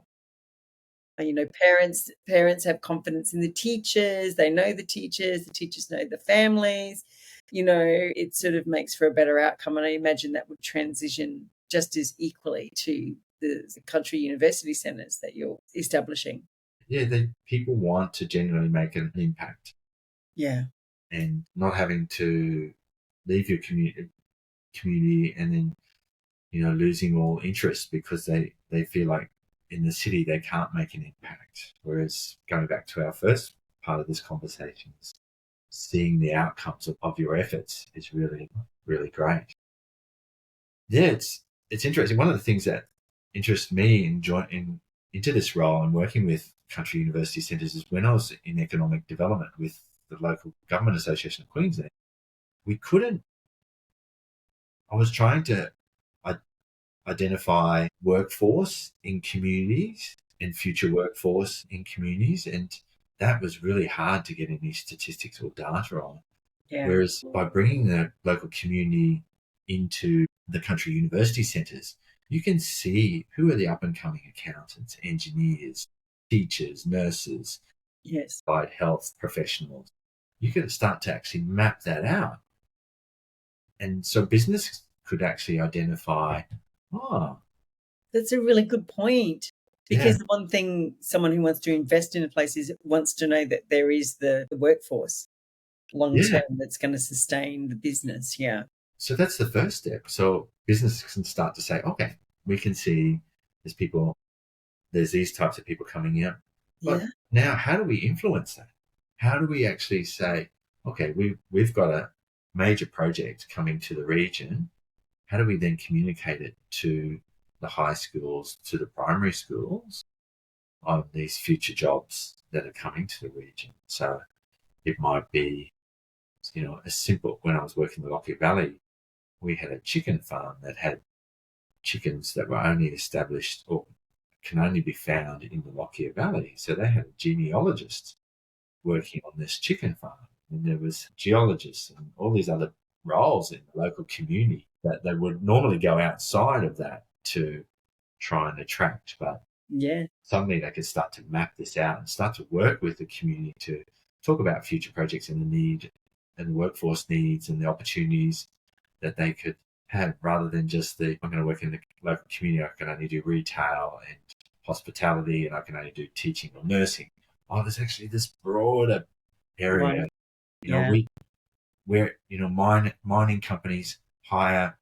S1: Parents have confidence in the teachers. They know the teachers know the families. It sort of makes for a better outcome. And I imagine that would transition just as equally to the country university centers that you're establishing.
S2: Yeah, people want to genuinely make an impact.
S1: Yeah.
S2: And not having to leave your community and then, losing all interest because they feel like in the city they can't make an impact. Whereas going back to our first part of this conversation, seeing the outcomes of your efforts is really, really great. Yeah, it's interesting. One of the things that interests me into this role and working with country university centres is when I was in economic development with the local government association of Queensland, I was trying to identify workforce in communities and future workforce in communities, and that was really hard to get any statistics or data on.
S1: Yeah.
S2: Whereas by bringing the local community into the country university centres, you can see who are the up-and-coming accountants, engineers, teachers, nurses,
S1: yes,
S2: allied health professionals. You can start to actually map that out. And so business could actually identify,
S1: that's a really good point. Because the one thing someone who wants to invest in a place wants to know that there is the workforce long term that's going to sustain the business. Yeah.
S2: So that's the first step. So business can start to say, okay, we can see there's these types of people coming in. But now how do we influence that? How do we actually say, okay, we've got a major project coming to the region. How do we then communicate it to the high schools, to the primary schools on these future jobs that are coming to the region? So it might be, as simple, when I was working in the Lockyer Valley, we had a chicken farm that had chickens that were only established or can only be found in the Lockyer Valley. So they had a genealogist working on this chicken farm. And there was geologists and all these other roles in the local community that they would normally go outside of that to try and attract. But suddenly they could start to map this out and start to work with the community to talk about future projects and the need and the workforce needs and the opportunities that they could have, rather than just I'm going to work in the local community, I can only do retail and hospitality, and I can only do teaching or nursing. There's actually this broader area. Where mining companies hire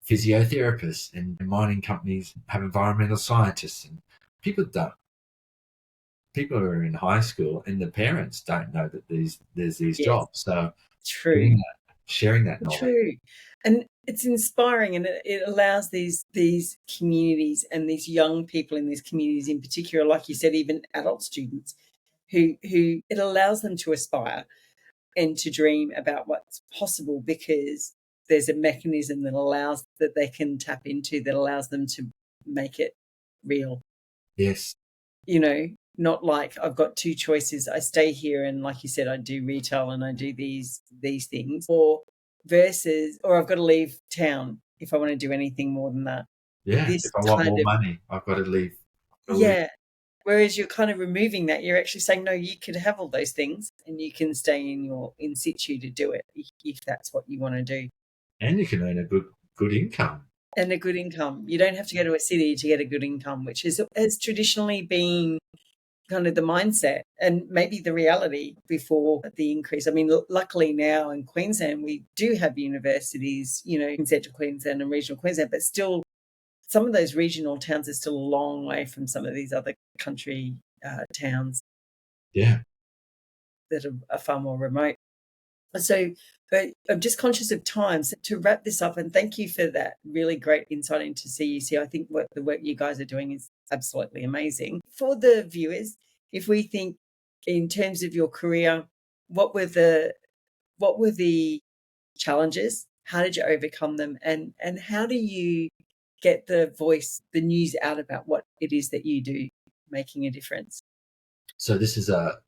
S2: physiotherapists, and mining companies have environmental scientists, and people who are in high school and the parents don't know that there's these jobs. So sharing that knowledge.
S1: True. And it's inspiring, and it allows these communities and these young people in these communities in particular, like you said, even adult students, who it allows them to aspire and to dream about what's possible, because there's a mechanism that they can tap into, that allows them to make it real.
S2: Yes.
S1: Not like I've got two choices. I stay here and, like you said, I do retail and I do these things, or I've got to leave town if I want to do anything more than that.
S2: Yeah.
S1: This
S2: If I want
S1: kind
S2: more
S1: of,
S2: money, I've got to leave.
S1: yeah. Whereas you're kind of removing that. You're actually saying, no, you could have all those things and you can stay in situ to do it if that's what you want to do.
S2: And you can earn a good income.
S1: And a good income. You don't have to go to a city to get a good income, which has traditionally been kind of the mindset and maybe the reality before the increase. I mean, luckily now in Queensland, we do have universities, in central Queensland and regional Queensland, but still some of those regional towns are still a long way from some of these other country towns.
S2: Yeah.
S1: That are far more remote. So, but I'm just conscious of time. So to wrap this up, and thank you for that really great insight into CUC. I think the work you guys are doing is absolutely amazing. For the viewers, if we think in terms of your career, what were the challenges? How did you overcome them? And how do you get the news out about what it is that you do, making a difference?
S2: So this is a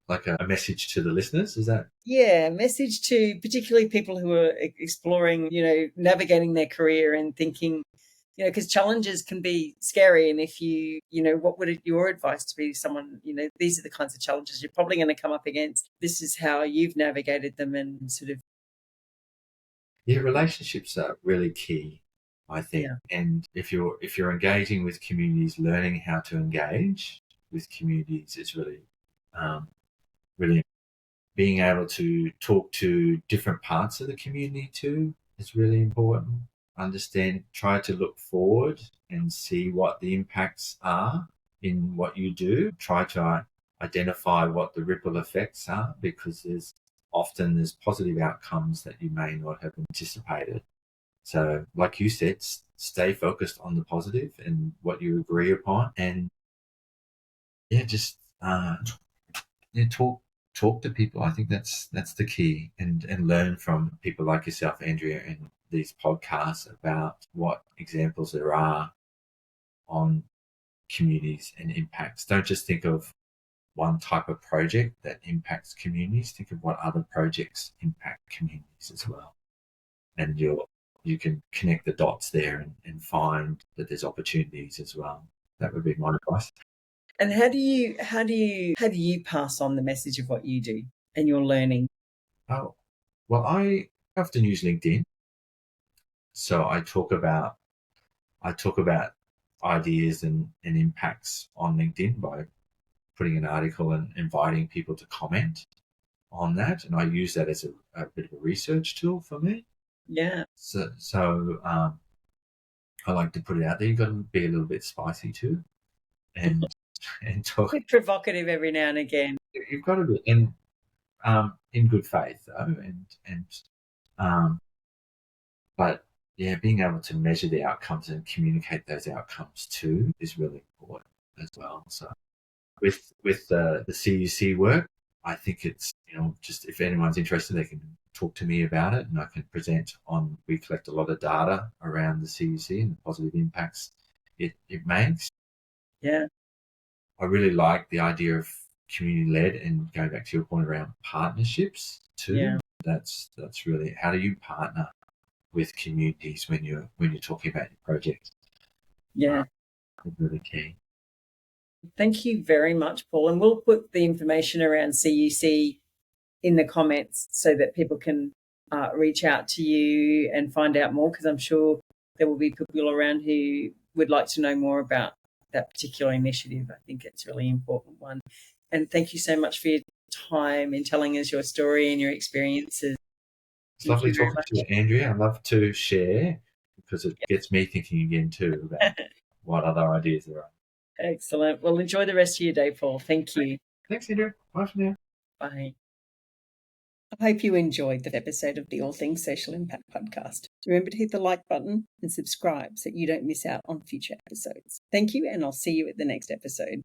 S2: message to the listeners, is that?
S1: Yeah, message to particularly people who are exploring, navigating their career and thinking, because challenges can be scary. And if what would your advice to be to someone, these are the kinds of challenges you're probably going to come up against. This is how you've navigated them and sort of.
S2: Yeah, relationships are really key, I think.
S1: Yeah.
S2: And if you're engaging with communities, learning how to engage with communities is really, really being able to talk to different parts of the community too is really important. Try to look forward and see what the impacts are in what you do. Try to identify what the ripple effects are, because there's positive outcomes that you may not have anticipated. So, like you said, stay focused on the positive and what you agree upon, and just talk to people. I think that's the key, and learn from people like yourself, Andrea, and these podcasts about what examples there are on communities and impacts. Don't just think of one type of project that impacts communities. Think of what other projects impact communities as well, and you can connect the dots there and find that there's opportunities as well. That would be my advice.
S1: And how do you pass on the message of what you do and your learning?
S2: Oh, well, I often use LinkedIn. So I talk about ideas and impacts on LinkedIn by putting an article and inviting people to comment on that. And I use that as a bit of a research tool for me.
S1: Yeah.
S2: So I like to put it out there. You've got to be a little bit spicy too, and talk.
S1: Bit provocative every now and again.
S2: You've got to be in good faith though, but yeah, being able to measure the outcomes and communicate those outcomes too is really important as well. So with the CUC work, I think it's, just if anyone's interested, they can talk to me about it, and I can present on. We collect a lot of data around the CUC and the positive impacts it makes.
S1: Yeah.
S2: I really like the idea of community led, and going back to your point around partnerships too.
S1: Yeah.
S2: That's really, how do you partner with communities when you're talking about your project?
S1: Yeah.
S2: It's really key.
S1: Thank you very much, Paul. And we'll put the information around CUC in the comments so that people can reach out to you and find out more, because I'm sure there will be people around who would like to know more about that particular initiative. I think it's a really important one. And thank you so much for your time in telling us your story and your experiences.
S2: It's lovely talking to you, Andrea. I love to share, because it gets me thinking again too about what other ideas there are.
S1: Excellent. Well, enjoy the rest of your day, Paul. Thank you.
S2: Thanks, Andrea. Bye for now.
S1: Bye. I hope you enjoyed the episode of the All Things Social Impact podcast. Remember to hit the like button and subscribe so you don't miss out on future episodes. Thank you, and I'll see you at the next episode.